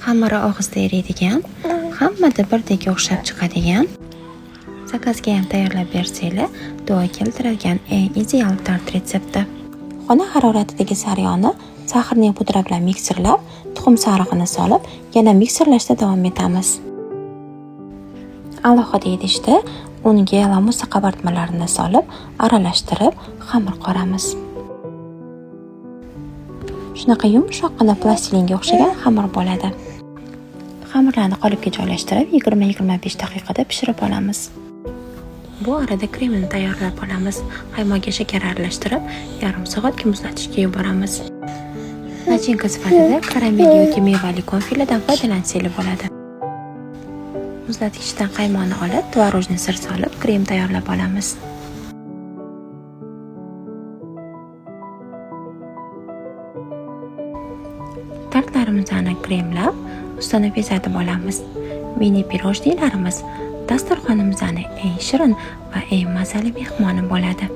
xamiri og'izda eriydigan, hammada birdek o'xshab chiqadigan, zakazga ham tayyorlab bersanglar, duo keltiradigan eng ideal tort retsepti. Xona haroratidagi saryonni sahrning pudra bilan mikserlab, tuxum sarig'ini solib, yana mikserlashda davom etamiz. Alohida idishda unga lamusa qabartmalarini solib, aralashtirib, xamir qoramiz. Shunaqa yumshoqqina plastilinga o'xshagan xamir bo'ladi. Xamirlarni qolipga joylashtirib, 20-25 daqiqada pishirib olamiz. Bu arada kremini tayyorlab olamiz. Qaymoqga shakar aralashtirib, yarim soatga muzlatishga yuboramiz. Nachinka sifatida karamel yoki mevali konfildan foydalansangiz bo'ladi. Muzlatgichdan qaymoqni olib, tvorojni sir solib, krem tayyorlab olamiz. Tortlarimizni kremlab, ustini bezatib olamiz. Mini pirojnilarimiz dasturxonimizning eng shirin va eng mazali mehmoni bo'ladi.